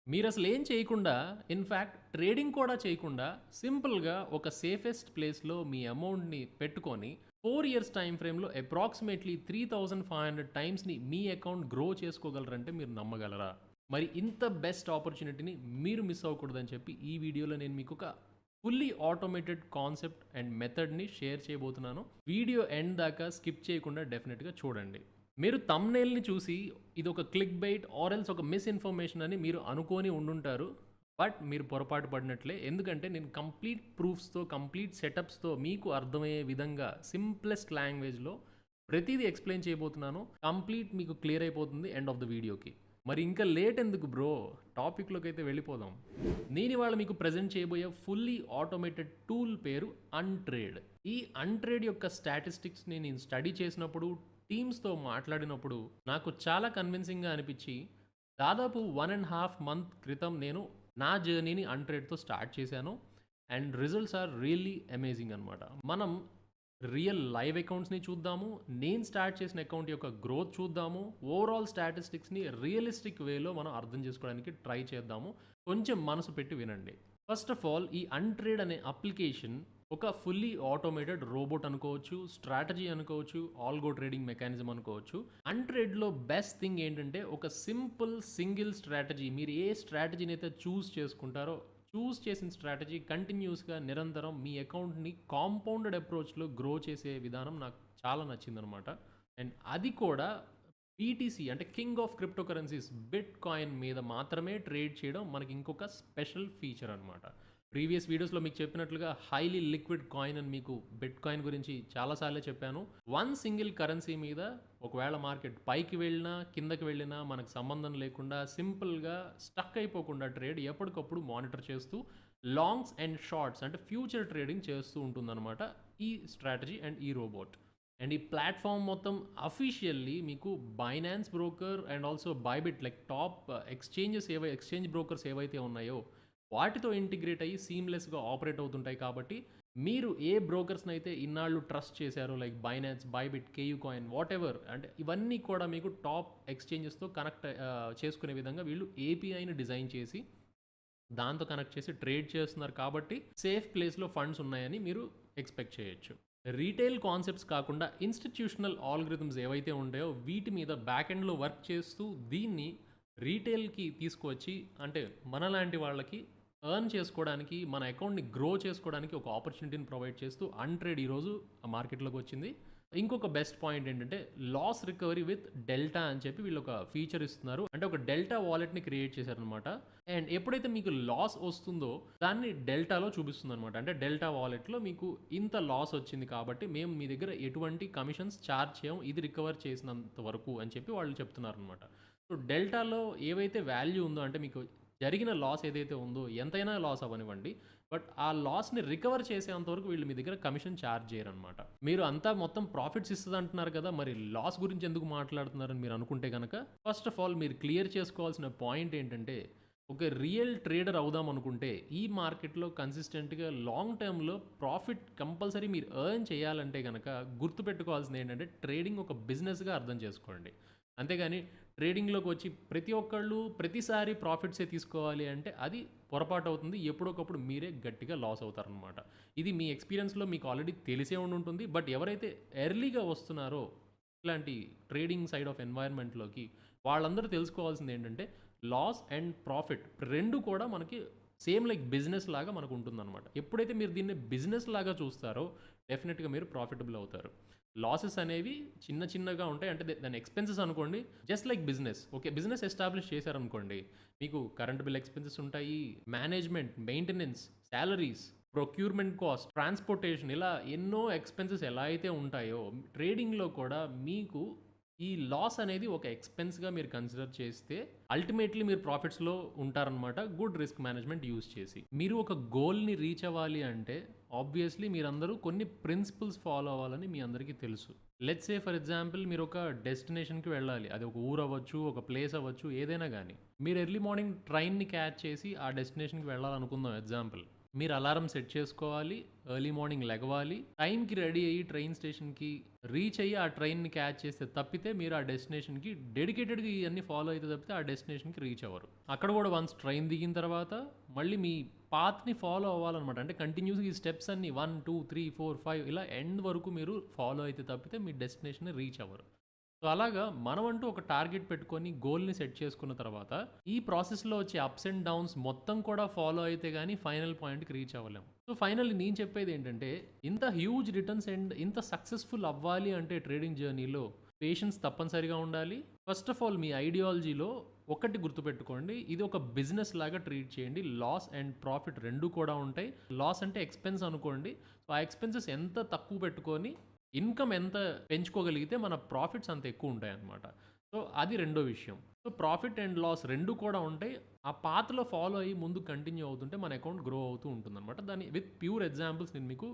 మీరసలు ఏం చేయకుండా, ఇన్‌ఫాక్ట్ ట్రేడింగ్ కూడా చేయకుండా, సింపుల్‌గా ఒక సేఫెస్ట్ ప్లేస్‌లో మీ అమౌంట్‌ని పెట్టుకొని, 4 ఇయర్స్ టైమ్ ఫ్రేమ్‌లో అప్రాక్సిమేట్‌లీ 3500 టైమ్స్‌ని మీ అకౌంట్ గ్రో చేసుకోగలరంటే మీరు నమ్మగలరా? మరి ఇంత బెస్ట్ ఆపర్చునిటీని మీరు మిస్ అవ్వకూడదని చెప్పి, ఈ వీడియోలో నేను మీకొక ఫుల్లీ ఆటోమేటెడ్ కాన్సెప్ట్ అండ్ మెథడ్‌ని షేర్ చేయబోతున్నాను. వీడియో ఎండ్ దాకా స్కిప్ చేయకుండా డెఫినిట్‌గా చూడండి. మీరు థంబ్‌నెయిల్‌ని చూసి ఇదొక క్లిక్ బైట్ ఆర్ ఎల్స్ ఒక మిస్‌ఇన్ఫర్మేషన్ అని మీరు అనుకోని ఉండుంటారు. బట్ మీరు పొరపాటు పడినట్లే. ఎందుకంటే నేను కంప్లీట్ ప్రూఫ్స్‌తో, కంప్లీట్ సెటప్స్‌తో మీకు అర్థమయ్యే విధంగా సింప్లెస్ట్ లాంగ్వేజ్‌లో ప్రతీదీ ఎక్స్‌ప్లెయిన్ చేయబోతున్నాను. కంప్లీట్ మీకు క్లియర్ అయిపోతుంది ఎండ్ ఆఫ్ ద వీడియోకి. మరి ఇంకా లేట్ ఎందుకు బ్రో? టాపిక్‌లోకైతే వెళ్ళిపోదాం. నేనివాళ మీకు ప్రెజెంట్ చేయబోయే ఫుల్లీ ఆటోమేటెడ్ టూల్ పేరు అన్‌ట్రేడ్. ఈ అన్‌ట్రేడ్ యొక్క స్టాటిస్టిక్స్‌ని నేను స్టడీ చేసినప్పుడు, టీమ్స్‌తో మాట్లాడినప్పుడు నాకు చాలా కన్విన్సింగ్‌గా అనిపిచ్చి, దాదాపు 1 ½ మంత్ క్రితం నేను నా జర్నీని అన్‌ట్రేడ్‌తో స్టార్ట్ చేశాను. And results are really amazing అనమాట. మనం రియల్ లైవ్ అకౌంట్స్‌ని చూద్దాము. నేను స్టార్ట్ చేసిన అకౌంట్ యొక్క గ్రోత్ చూద్దాము. ఓవరాల్ స్టాటిస్టిక్స్‌ని రియలిస్టిక్ వేలో మనం అర్థం చేసుకోవడానికి ట్రై చేద్దాము. కొంచెం మనసు పెట్టి వినండి. ఫస్ట్ ఆఫ్ ఆల్ ఈ అన్‌ట్రేడ్ అనే అప్లికేషన్ ఒక ఫుల్లీ ఆటోమేటెడ్ రోబోట్ అనుకోవచ్చు, స్ట్రాటజీ అనుకోవచ్చు, ఆల్గో ట్రేడింగ్ మెకానిజం అనుకోవచ్చు. అన్‌ట్రేడ్‌లో బెస్ట్ థింగ్ ఏంటంటే ఒక సింపుల్ సింగిల్ స్ట్రాటజీ మీరు ఏ స్ట్రాటజీని అయితే చూస్ చేసుకుంటారో చూస్ చేసిన స్ట్రాటజీ కంటిన్యూస్‌గా నిరంతరం మీ అకౌంట్‌ని కాంపౌండెడ్ అప్రోచ్‌లో గ్రో చేసే విధానం నాకు చాలా నచ్చిందనమాట. అండ్ అది కూడా బీటీసీ అంటే king of crypto currencies bit coin మీద మాత్రమే ట్రేడ్ చేయడం మనకి ఇంకొక స్పెషల్ ఫీచర్ అనమాట. ప్రీవియస్ వీడియోస్‌లో మీకు చెప్పినట్లుగా హైలీ లిక్విడ్ కాయిన్ అని మీకు బిట్ కాయిన్ గురించి చాలా సార్లే చెప్పాను. వన్ సింగిల్ కరెన్సీ మీద ఒకవేళ మార్కెట్ పైకి వెళ్ళినా, కిందకి వెళ్ళినా మనకు సంబంధం లేకుండా సింపుల్‌గా స్టక్ అయిపోకుండా ట్రేడ్ ఎప్పటికప్పుడు మానిటర్ చేస్తూ లాంగ్స్ అండ్ షార్ట్స్ అంటే ఫ్యూచర్ ట్రేడింగ్ చేస్తూ ఉంటుందన్నమాట ఈ స్ట్రాటజీ అండ్ ఈ రోబోట్. అండ్ ఈ ప్లాట్ఫామ్ మొత్తం అఫీషియల్లీ మీకు Binance broker and also Bybit like top exchange brokers ఏవైతే ఉన్నాయో వాటితో ఇంటిగ్రేట్ అయ్యి సీమ్లెస్గా ఆపరేట్ అవుతుంటాయి. కాబట్టి మీరు ఏ బ్రోకర్స్ని అయితే ఇన్నాళ్ళు ట్రస్ట్ చేశారో like Binance, Bybit, KU coin what ever అంటే ఇవన్నీ కూడా మీకు టాప్ ఎక్స్చేంజెస్తో కనెక్ట్ చేసుకునే విధంగా వీళ్ళు ఏపీఐని డిజైన్ చేసి దాంతో కనెక్ట్ చేసి ట్రేడ్ చేస్తున్నారు. కాబట్టి సేఫ్ ప్లేస్లో ఫండ్స్ ఉన్నాయని మీరు ఎక్స్పెక్ట్ చేయొచ్చు. రీటైల్ కాన్సెప్ట్స్ కాకుండా ఇన్స్టిట్యూషనల్ ఆల్గరిథమ్స్ ఏవైతే ఉంటాయో వీటి మీద బ్యాక్ ఎండ్లో వర్క్ చేస్తూ దీన్ని రీటైల్కి తీసుకువచ్చి అంటే మనలాంటి వాళ్ళకి ఎర్న్ చేసుకోవడానికి, మన అకౌంట్ని గ్రో చేసుకోవడానికి ఒక ఆపర్చునిటీని ప్రొవైడ్ చేస్తూ అన్‌ట్రేడ్ ఈరోజు మార్కెట్లోకి వచ్చింది. ఇంకొక బెస్ట్ పాయింట్ ఏంటంటే లాస్ రికవరీ విత్ డెల్టా అని చెప్పి వీళ్ళు ఒక ఫీచర్ ఇస్తున్నారు. అంటే ఒక డెల్టా వాలెట్‌ని క్రియేట్ చేశారనమాట. అండ్ ఎప్పుడైతే మీకు లాస్ వస్తుందో దాన్ని డెల్టాలో చూపిస్తుందనమాట. అంటే డెల్టా వాలెట్‌లో మీకు ఇంత లాస్ వచ్చింది కాబట్టి మేము మీ దగ్గర ఎటువంటి కమిషన్స్ చార్జ్ చేయము. ఇది రికవర్ చేసినంత వరకు అని చెప్పి వాళ్ళు చెప్తున్నారనమాట. సో డెల్టాలో ఏవైతే వాల్యూ ఉందో అంటే మీకు జరిగిన లాస్ ఏదైతే ఉందో ఎంతైనా లాస్ అవ్వనివ్వండి. బట్ ఆ లాస్‌ని రికవర్ చేసేంత వరకు వీళ్ళు మీ దగ్గర కమిషన్ చార్జ్ చేయరనమాట. మీరు అంతా మొత్తం ప్రాఫిట్స్ ఇస్తదంటున్నారు కదా! మరి లాస్ గురించి ఎందుకు మాట్లాడుతున్నారని మీరు అనుకుంటే గనక, ఫస్ట్ ఆఫ్ ఆల్ మీరు క్లియర్ చేసుకోవాల్సిన పాయింట్ ఏంటంటే, ఒక రియల్ ట్రేడర్ అవుదాం అనుకుంటే, ఈ మార్కెట్‌లో కన్సిస్టెంట్‌గా లాంగ్ టర్మ్‌లో ప్రాఫిట్ కంపల్సరీ మీరు ఎర్న్ చేయాలంటే గనక గుర్తుపెట్టుకోవాల్సింది ఏంటంటే, ట్రేడింగ్ ఒక బిజినెస్‌గా అర్థం చేసుకోండి. అంతేగాని ట్రేడింగ్‌లోకి వచ్చి ప్రతి ఒక్కళ్ళు ప్రతిసారి ప్రాఫిట్సే తీసుకోవాలి అంటే అది పొరపాటు అవుతుంది. ఎప్పుడోకప్పుడు మీరే గట్టిగా లాస్ అవుతారనమాట. ఇది మీ ఎక్స్‌పీరియన్స్‌లో మీకు ఆల్రెడీ తెలిసే ఉండుంటుంది. బట్ ఎవరైతే ఎర్లీగా వస్తున్నారో ఇట్లాంటి ట్రేడింగ్ సైడ్ ఆఫ్ ఎన్వైర్న్‌మెంట్‌లోకి వాళ్ళందరూ తెలుసుకోవాల్సింది ఏంటంటే లాస్ అండ్ ప్రాఫిట్ 2 కూడా మనకి సేమ్ లైక్ బిజినెస్ లాగా మనకుంటుందనమాట. ఎప్పుడైతే మీరు దీన్ని బిజినెస్ లాగా చూస్తారో డెఫినిట్‌గా మీరు ప్రాఫిటబుల్ అవుతారు. లాసెస్ అనేవి చిన్న చిన్నగా ఉంటాయి. అంటే దాని ఎక్స్‌పెన్సెస్ అనుకోండి. Just like business. Okay. Business establish చేశారనుకోండి. మీకు కరెంట్ బిల్ ఎక్స్‌పెన్సెస్ ఉంటాయి. Management, maintenance, salaries, procurement cost, transportation ఇలా ఎన్నో ఎక్స్‌పెన్సెస్ ఎలా అయితే ఉంటాయో ట్రేడింగ్‌లో కూడా మీకు ఈ లాస్ అనేది ఒక ఎక్స్‌పెన్స్‌గా మీరు కన్సిడర్ చేస్తే అల్టిమేట్‌లీ మీరు ప్రాఫిట్స్‌లో ఉంటారనమాట. గుడ్ రిస్క్ మేనేజ్‌మెంట్ యూజ్ చేసి. మీరు ఒక గోల్‌ని రీచ్ అవ్వాలి అంటే ఆబ్వియస్‌లీ మీరందరూ కొన్ని ప్రిన్సిపల్స్ ఫాలో అవ్వాలని మీ అందరికీ తెలుసు. లెట్స్ సే ఫర్ ఎగ్జాంపుల్ మీరు ఒక డెస్టినేషన్‌కి వెళ్ళాలి. అది ఒక ఊరు అవ్వచ్చు, ఒక ప్లేస్ అవ్వచ్చు, ఏదైనా గానీ. మీరు ఎర్లీ మార్నింగ్ ట్రైన్‌ని క్యాచ్ చేసి ఆ డెస్టినేషన్‌కి వెళ్ళాలనుకుందాం ఎగ్జాంపుల్. మీరు అలారం సెట్ చేసుకోవాలి. ఎర్లీ మార్నింగ్ లెగవాలి. టైంకి రెడీ అయ్యి ట్రైన్ స్టేషన్‌కి రీచ్ అయ్యి ఆ ట్రైన్‌ని క్యాచ్ చేస్తే తప్పితే మీరు ఆ డెస్టినేషన్‌కి డెడికేటెడ్‌గా ఇయన్నీ ఫాలో అయితే తప్పితే ఆ డెస్టినేషన్‌కి రీచ్ అవ్వరు. అక్కడ కూడా వన్స్ ట్రైన్ దిగిన తర్వాత మళ్ళీ మీ పాత్‌ని ఫాలో అవ్వాలనమాట. అంటే కంటిన్యూస్‌గా ఈ స్టెప్స్ అన్నీ 1, 2, 3, 4, 5 ఇలా ఎండ్ వరకు మీరు ఫాలో అయితే తప్పితే మీ డెస్టినేషన్‌ని రీచ్ అవ్వరు. సో అలాగా మనమంటూ ఒక టార్గెట్ పెట్టుకొని గోల్‌ని సెట్ చేసుకున్న తర్వాత, ఈ ప్రాసెస్‌లో వచ్చే అప్స్ అండ్ డౌన్స్ మొత్తం కూడా ఫాలో అయితే గాని ఫైనల్ పాయింట్‌కి రీచ్ అవ్వలేం. సో ఫైనల్లీ నేను చెప్పేదేంటంటే, ఇంత హ్యూజ్ రిటర్న్స్ అండ్ ఇంత సక్సెస్‌ఫుల్ అవ్వాలి అంటే ట్రేడింగ్ జర్నీలో పేషెన్స్ తప్పనిసరిగా ఉండాలి. ఫస్ట్ ఆఫ్ ఆల్ మీ ఐడియాలజీలో ఒకటి గుర్తుపెట్టుకోండి. ఇది ఒక బిజినెస్ లాగా ట్రీట్ చేయండి. లాస్ అండ్ ప్రాఫిట్ 2 కూడా ఉంటాయి. లాస్ అంటే ఎక్స్‌పెన్స్ అనుకోండి. సో ఆ ఎక్స్‌పెన్సెస్ ఎంత తక్కువ పెట్టుకొని ఇన్‌కమ్ ఎంత పెంచుకోగలిగితే మన ప్రాఫిట్స్ అంత ఎక్కువ ఉంటాయన్నమాట. సో అది రెండో విషయం. సో ప్రాఫిట్ అండ్ లాస్ 2 కూడా ఉంటాయి. ఆ పాత్‌లో ఫాలో అయ్యి ముందుకు కంటిన్యూ అవుతుంటే మన అకౌంట్ గ్రో అవుతూ ఉంటుందన్నమాట. దాన్ని విత్ ప్యూర్ ఎగ్జాంపుల్స్ నేను మీకు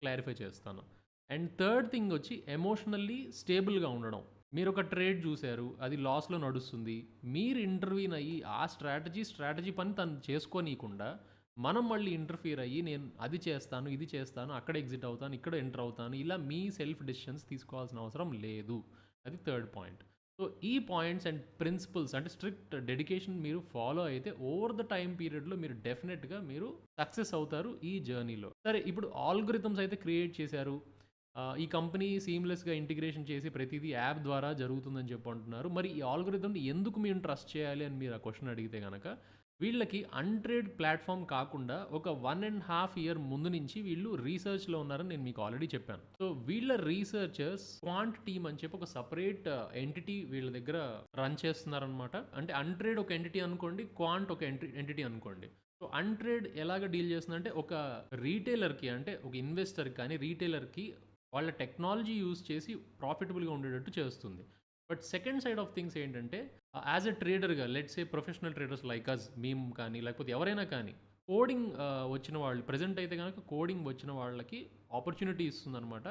క్లారిఫై చేస్తాను. అండ్ థర్డ్ థింగ్ వచ్చి ఎమోషనల్లీ స్టేబుల్‌గా ఉండడం. మీరొక ట్రేడ్ చూసారు. అది లాస్‌లో నడుస్తుంది. మీరు ఇంటర్వ్యూన్ అయ్యి ఆ స్ట్రాటజీ పని తను చేసుకోనీయకుండా మనం మళ్ళీ ఇంటర్ఫియర్ అయ్యి నేను అది చేస్తాను, ఇది చేస్తాను, అక్కడ ఎగ్జిట్ అవుతాను, ఇక్కడ ఎంటర్ అవుతాను. ఇలా మీ సెల్ఫ్ డెసిషన్స్ తీసుకోవాల్సిన అవసరం లేదు. అది థర్డ్ పాయింట్. సో ఈ పాయింట్స్ అండ్ ప్రిన్సిపల్స్ అంటే స్ట్రిక్ట్ డెడికేషన్ మీరు ఫాలో అయితే ఓవర్ ద టైమ్ పీరియడ్‌లో మీరు డెఫినెట్‌గా మీరు సక్సెస్ అవుతారు ఈ జర్నీలో. సరే ఇప్పుడు ఆల్గోరిథమ్స్ అయితే క్రియేట్ చేశారు. ఈ కంపెనీ సీమ్‌లెస్‌గా ఇంటిగ్రేషన్ చేసి ప్రతిదీ యాప్ ద్వారా జరుగుతుందని చెప్పి అంటున్నారు. మరి ఈ ఆల్గోరిథమ్‌ని ఎందుకు మేము ట్రస్ట్ చేయాలి అని మీరు ఆ క్వెషన్ అడిగితే గనక వీళ్ళకి అన్‌ట్రేడ్ ప్లాట్‌ఫార్మ్ కాకుండా ఒక 1½ ఇయర్ ముందు నుంచి వీళ్ళు రీసెర్చ్‌లో ఉన్నారని నేను మీకు ఆల్రెడీ చెప్పాను. సో వీళ్ళ రీసెర్చర్స్ క్వాంట్ టీమ్ అని చెప్పి ఒక సెపరేట్ ఎంటిటీ వీళ్ళ దగ్గర రన్ చేస్తున్నారనమాట. అంటే అన్‌ట్రేడ్ ఒక ఎంటిటీ అనుకోండి. క్వాంట్ ఒక ఎంటిటీ అనుకోండి. సో అన్‌ట్రేడ్ ఎలాగ డీల్ చేస్తుందంటే ఒక రీటైలర్‌కి అంటే ఒక ఇన్వెస్టర్‌కి కానీ, రీటైలర్‌కి వాళ్ళ టెక్నాలజీ యూజ్ చేసి ప్రాఫిటబుల్‌గా ఉండేటట్టు చేస్తుంది. But second side of things ఏంటంటే యాజ్ ఎ ట్రేడర్‌గా let's say professional traders like us మేము కానీ లేకపోతే ఎవరైనా కానీ కోడింగ్ వచ్చిన వాళ్ళు ప్రెజెంట్ అయితే గనక కోడింగ్ వచ్చిన వాళ్ళకి ఆపర్చునిటీ ఇస్తుందనమాట.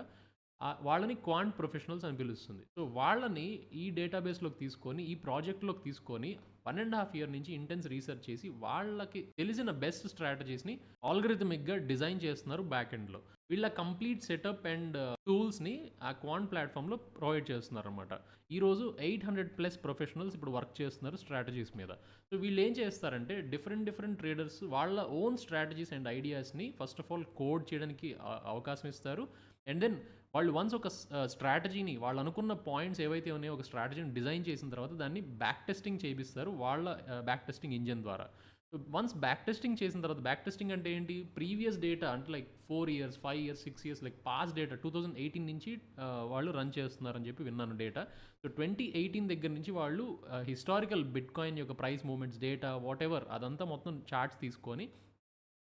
వాళ్ళని క్వాంట్ ప్రొఫెషనల్స్ అని పిలుస్తుంది. సో వాళ్ళని ఈ డేటాబేస్‌లోకి తీసుకొని, ఈ ప్రాజెక్ట్‌లోకి తీసుకొని 1½ ఇయర్ నుంచి ఇంటెన్స్ రీసెర్చ్ చేసి వాళ్ళకి తెలిసిన బెస్ట్ స్ట్రాటజీస్‌ని ఆల్గరిథమిక్‌గా డిజైన్ చేస్తున్నారు బ్యాక్ ఎండ్‌లో. వీళ్ళ కంప్లీట్ సెటప్ అండ్ టూల్స్‌ని ఆ క్వాంట్ ప్లాట్‌ఫామ్‌లో ప్రొవైడ్ చేస్తున్నారనమాట. ఈరోజు 800+ ప్రొఫెషనల్స్ ఇప్పుడు వర్క్ చేస్తున్నారు స్ట్రాటజీస్ మీద. సో వీళ్ళేం చేస్తారంటే డిఫరెంట్ ట్రేడర్స్ వాళ్ళ ఓన్ స్ట్రాటజీస్ అండ్ ఐడియాస్‌ని ఫస్ట్ ఆఫ్ ఆల్ కోడ్ చేయడానికి అవకాశం ఇస్తారు. అండ్ దెన్ వాళ్ళు వన్స్ ఒక స్ట్రాటజీని వాళ్ళు అనుకున్న పాయింట్స్ ఏవైతే ఉన్నాయో ఒక స్ట్రాటజీని డిజైన్ చేసిన తర్వాత దాన్ని బ్యాక్ టెస్టింగ్ చేపిస్తారు వాళ్ళ బ్యాక్ టెస్టింగ్ ఇంజిన్ ద్వారా. వన్స్ బ్యాక్ టెస్టింగ్ చేసిన తర్వాత బ్యాక్ టెస్టింగ్ అంటే ఏంటి? ప్రీవియస్ డేటా అంటే like 4 years, 5 years, 6 years like past data 2018 నుంచి వాళ్ళు రన్ చేస్తున్నారని చెప్పి విన్నాను డేటా. సో 2018 దగ్గర నుంచి వాళ్ళు హిస్టారికల్ బిట్‌కాయిన్ యొక్క ప్రైస్ మూవ్‌మెంట్స్ డేటా వాటెవర్ అదంతా మొత్తం చార్ట్స్ తీసుకొని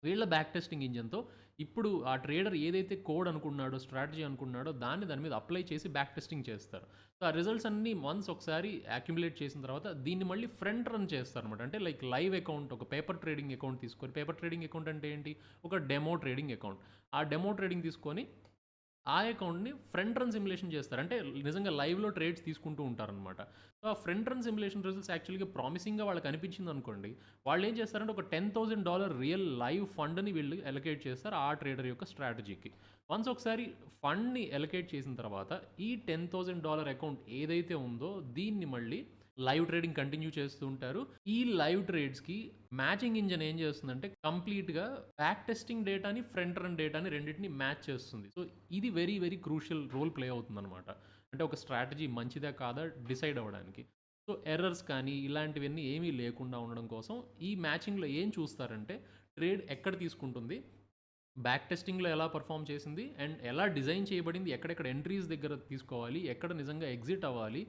వీళ్ళ బ్యాక్ టెస్టింగ్ ఇంజిన్‌తో ఇప్పుడు ఆ ట్రేడర్ ఏదైతే కోడ్ అనుకున్నాడో, స్ట్రాటజీ అనుకున్నాడో దాని మీద అప్లై చేసి బ్యాక్ టెస్టింగ్ చేస్తారు. సో ఆ రిజల్ట్స్ అన్నీ వన్స్ ఒకసారి అక్యుములేట్ చేసిన తర్వాత దీన్ని మళ్ళీ ఫ్రంట్ రన్ చేస్తారనమాట. అంటే లైక్ లైవ్ అకౌంట్ ఒక పేపర్ ట్రేడింగ్ అకౌంట్ తీసుకొని పేపర్ ట్రేడింగ్ అకౌంట్ అంటే ఏంటి? ఒక డెమో ట్రేడింగ్ అకౌంట్. ఆ డెమో ట్రేడింగ్ తీసుకొని ఆ అకౌంట్‌ని ఫ్రంట్ రన్ సిమ్యులేషన్ చేస్తారు. అంటే నిజంగా లైవ్‌లో ట్రేడ్స్ తీసుకుంటూ ఉంటారనమాట. సో, ఆ ఫ్రంట్ రన్ సిమ్యులేషన్ రిజల్ట్స్ యాక్చువల్‌గా ప్రామిసింగ్‌గా వాళ్ళకి అనిపించిందనుకోండి. వాళ్ళేం చేస్తారంటే ఒక $10,000 రియల్ లైవ్ ఫండ్‌ని వీళ్ళు అలొకేట్ చేస్తారు ఆ ట్రేడర్ యొక్క స్ట్రాటజీకి. వన్స్ ఒకసారి ఫండ్‌ని అలొకేట్ చేసిన తర్వాత ఈ $10,000 అకౌంట్ ఏదైతే ఉందో దీన్ని మళ్ళీ లైవ్ ట్రేడింగ్ కంటిన్యూ చేస్తూ ఉంటారు. ఈ లైవ్ ట్రేడ్స్‌కి మ్యాచింగ్ ఇంజిన్ ఏం చేస్తుందంటే కంప్లీట్‌గా బ్యాక్ టెస్టింగ్ డేటాని, ఫ్రంట్ రన్ డేటాని రెండిటిని మ్యాచ్ చేస్తుంది. సో, ఇది వెరీ క్రూషియల్ రోల్ ప్లే అవుతుందనమాట. అంటే ఒక స్ట్రాటజీ మంచిదా కాదా డిసైడ్ అవ్వడానికి. సో, ఎర్రర్స్ కానీ ఇలాంటివన్నీ ఏమీ లేకుండా ఉండడం కోసం ఈ మ్యాచింగ్‌లో ఏం చూస్తారంటే ట్రేడ్ ఎక్కడ తీసుకుంటుంది, బ్యాక్ టెస్టింగ్‌లో ఎలా పెర్ఫార్మ్ చేసింది అండ్ ఎలా డిజైన్ చేయబడింది, ఎక్కడెక్కడ ఎంట్రీస్ దగ్గర తీసుకోవాలి, ఎక్కడ నిజంగా ఎగ్జిట్ అవ్వాలి,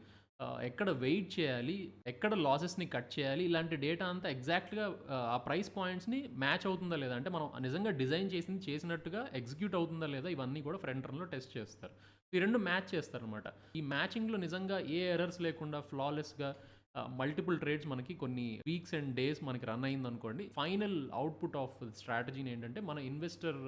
ఎక్కడ వెయిట్ చేయాలి, ఎక్కడ లాసెస్‌ని కట్ చేయాలి, ఇలాంటి డేటా అంతా ఎగ్జాక్ట్‌గా ఆ ప్రైస్ పాయింట్స్‌ని మ్యాచ్ అవుతుందా లేదా, అంటే మనం నిజంగా డిజైన్ చేసింది చేసినట్టుగా ఎగ్జిక్యూట్ అవుతుందా లేదా, ఇవన్నీ కూడా ఫ్రంట్ రన్‌లో టెస్ట్ చేస్తారు. ఈ 2 మ్యాచ్ చేస్తారనమాట. ఈ మ్యాచింగ్‌లో నిజంగా ఏ ఎర్రర్స్ లేకుండా ఫ్లాలెస్‌గా మల్టిపుల్ ట్రేడ్స్ మనకి కొన్ని వీక్స్ అండ్ డేస్ మనకి రన్ అయిందనుకోండి. ఫైనల్ అవుట్‌పుట్ ఆఫ్ స్ట్రాటజీని ఏంటంటే మన ఇన్వెస్టర్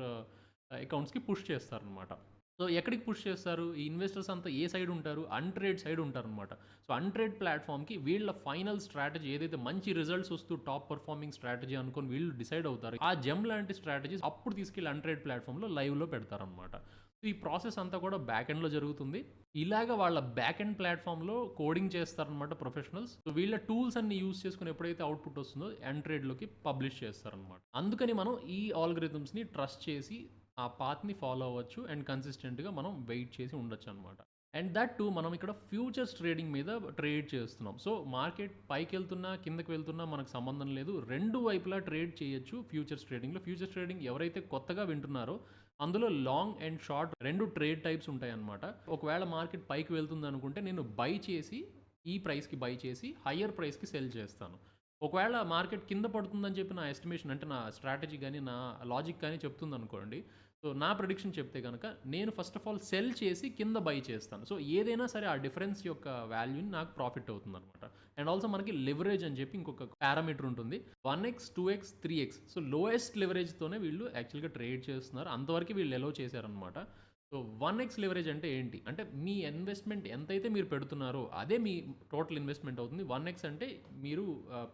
అకౌంట్స్‌కి పుష్ చేస్తారనమాట. సో ఎక్కడికి పుష్ చేస్తారు? ఈ ఇన్వెస్టర్స్ అంతా ఏ సైడ్ ఉంటారు? అన్‌ట్రేడ్ సైడ్ ఉంటారనమాట. సో అన్‌ట్రేడ్ ప్లాట్‌ఫార్మ్‌కి వీళ్ళ ఫైనల్ స్ట్రాటజీ ఏదైతే మంచి రిజల్ట్స్ వస్తూ టాప్ పెర్ఫార్మింగ్ స్ట్రాటజీ అనుకోని వీళ్ళు డిసైడ్ అవుతారు. ఆ జెమ్ లాంటి స్ట్రాటజీస్ అప్పుడు తీసుకెళ్ళి అన్‌ట్రేడ్ ప్లాట్‌ఫార్మ్‌లో లైవ్‌లో పెడతారనమాట. సో ఈ ప్రాసెస్ అంతా కూడా బ్యాక్ ఎండ్‌లో జరుగుతుంది. ఇలాగ వాళ్ళ బ్యాక్ ఎండ్ ప్లాట్‌ఫార్మ్‌లో కోడింగ్ చేస్తారనమాట ప్రొఫెషనల్స్. సో వీళ్ళ టూల్స్ అన్ని యూజ్ చేసుకొని ఎప్పుడైతే అవుట్‌పుట్ వస్తుందో అన్‌ట్రేడ్‌లోకి పబ్లిష్ చేస్తారనమాట. అందుకని మనం ఈ ఆల్గోరిథమ్స్‌ని ట్రస్ట్ చేసి ఆ పాత్‌ని ఫాలో అవ్వచ్చు అండ్ కన్సిస్టెంట్‌గా మనం వెయిట్ చేసి ఉండొచ్చనమాట. అండ్ దట్ టూ మనం ఇక్కడ ఫ్యూచర్స్ ట్రేడింగ్ మీద ట్రేడ్ చేస్తున్నాం. సో మార్కెట్ పైకెళ్తున్నా, కిందకి వెళ్తున్నా మనకు సంబంధం లేదు. 2 వైపులా ట్రేడ్ చేయొచ్చు ఫ్యూచర్స్ ట్రేడింగ్‌లో. ఫ్యూచర్స్ ట్రేడింగ్ ఎవరైతే కొత్తగా వింటున్నారో అందులో long and short 2 trade types ఉంటాయన్నమాట. ఒకవేళ మార్కెట్ పైకి వెళ్తుందనుకుంటే నేను బై చేసి ఈ ప్రైస్‌కి బై చేసి హయ్యర్ ప్రైస్‌కి సెల్ చేస్తాను. ఒకవేళ మార్కెట్ కింద పడుతుందని చెప్పి నా ఎస్టిమేషన్ అంటే నా స్ట్రాటజీ గాని, నా లాజిక్ గాని చెప్తుందనుకోండి. సో నా ప్రిడిక్షన్ చెప్తే గనక నేను ఫస్ట్ ఆఫ్ ఆల్ సెల్ చేసి కింద బై చేస్తాను. సో ఏదైనా సరే ఆ డిఫరెన్స్ యొక్క వాల్యూని నాకు ప్రాఫిట్ అవుతుందనమాట. అండ్ ఆల్సో మనకి లెవరేజ్ అని చెప్పి ఇంకొక పారామీటర్ ఉంటుంది. 1x, 2x, 3x. So lowest లెవరేజ్‌తోనే వీళ్ళు యాక్చువల్‌గా ట్రేడ్ చేస్తున్నారు. అంతవరకు వీళ్ళు ఎలౌ చేశారనమాట. సో 1x లెవరేజ్ అంటే ఏంటి? అంటే మీ ఇన్వెస్ట్‌మెంట్ ఎంతైతే మీరు పెడుతున్నారో అదే మీ టోటల్ ఇన్వెస్ట్‌మెంట్ అవుతుంది. 1x అంటే మీరు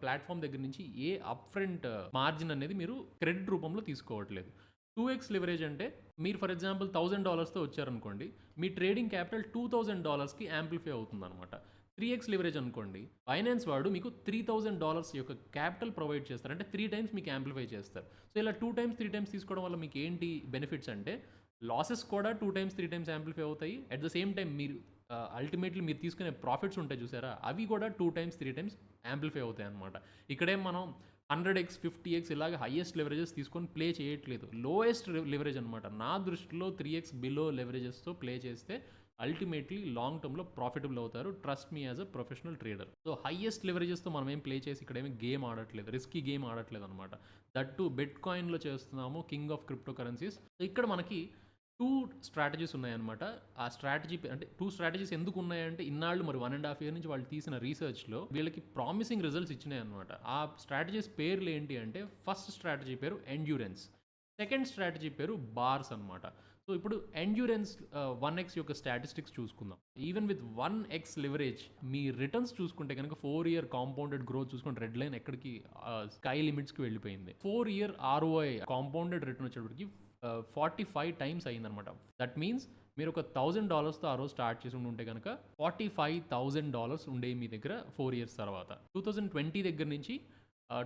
ప్లాట్‌ఫార్మ్ దగ్గర నుంచి ఏ అప్ ఫ్రంట్ మార్జిన్ అనేది మీరు క్రెడిట్ రూపంలో తీసుకోవట్లేదు. 2x లివరేజ్ అంటే మీరు ఫర్ ఎగ్జాంపుల్ $1000తో వచ్చారనుకోండి. మీ ట్రేడింగ్ క్యాపిటల్ $2000కి యాంప్లిఫై అవుతుందనమాట. 3x లివరేజ్ అనుకోండి. ఫైనాన్స్ వాడు మీకు $3000 యొక్క క్యాపిటల్ ప్రొవైడ్ చేస్తారు. అంటే 3 టైమ్స్ మీకు యాంప్లిఫై చేస్తారు. సో ఇలా 2 టైమ్స్, 3 టైమ్స్ తీసుకోవడం వల్ల మీకు ఏంటి బెనిఫిట్స్ అంటే లాసెస్ కూడా 2 టైమ్స్, 3 టైమ్స్ యాంప్లిఫై అవుతాయి. అట్ ద సేమ్ టైమ్ మీరు అల్టిమేట్‌లీ మీరు తీసుకునే ప్రాఫిట్స్ ఉంటాయి చూసారా? అవి కూడా 2 టైమ్స్, 3 టైమ్స్ యాంప్లిఫై అవుతాయన్నమాట. ఇక్కడేం మనం 100x, 50x ఇలాగ హైయెస్ట్ లెవరేజెస్ తీసుకొని ప్లే చేయట్లేదు. లోయెస్ట్ లెవరేజ్ అనమాట. నా దృష్టిలో 3x బిలో లెవరేజెస్‌తో ప్లే చేస్తే అల్టిమేట్‌లీ లాంగ్ టర్మ్‌లో ప్రాఫిటబుల్ అవుతారు. Trust me as a professional trader. So highest లెవరేజెస్‌తో మనం ఏం ప్లే చేసి ఇక్కడేమి గేమ్ ఆడట్లేదు. రిస్కీ గేమ్ ఆడట్లేదనమాట. దట్ టూ బిట్‌కాయిన్‌లో చేస్తున్నాము. King of cryptocurrencies. ఇక్కడ మనకి 2 స్ట్రాటజీస్ ఉన్నాయన్నమాట. ఆ స్ట్రాటజీ అంటే 2 స్ట్రాటజీస్ ఎందుకున్నాయంటే ఇన్నాళ్ళు మరి 1 ½ ఇయర్ నుంచి వాళ్ళు తీసిన రీసెర్చ్‌లో వీళ్ళకి ప్రామిసింగ్ రిజల్ట్స్ ఇచ్చినాయన్నమాట. ఆ స్ట్రాటజీస్ పేర్లు ఏంటి అంటే ఫస్ట్ స్ట్రాటజీ పేరు ఎండ్యూరెన్స్. సెకండ్ స్ట్రాటజీ పేరు బార్స్ అన్నమాట. సో ఇప్పుడు ఎండ్యూరెన్స్ 1x యొక్క స్టాటిస్టిక్స్ చూసుకుందాం. Even with 1x leverage me returns చూసుకుంటే కనుక 4 ఇయర్ కాంపౌండెడ్ గ్రోత్ చూసుకుంటే రెడ్ లైన్ ఎక్కడికి స్కై లిమిట్స్‌కి వెళ్ళిపోయింది. 4 ఇయర్ ఆర్ఓఐ కాంపౌండెడ్ రిటర్న్ వచ్చేటప్పటికి 45 టైమ్స్ అయిందనమాట. దట్ మీన్స్ మీరు ఒక $1000తో ఆ రోజు స్టార్ట్ చేసి ఉంటే కనుక $45,000 ఉండేవి మీ దగ్గర 4 ఇయర్స్ తర్వాత. 2020 దగ్గర నుంచి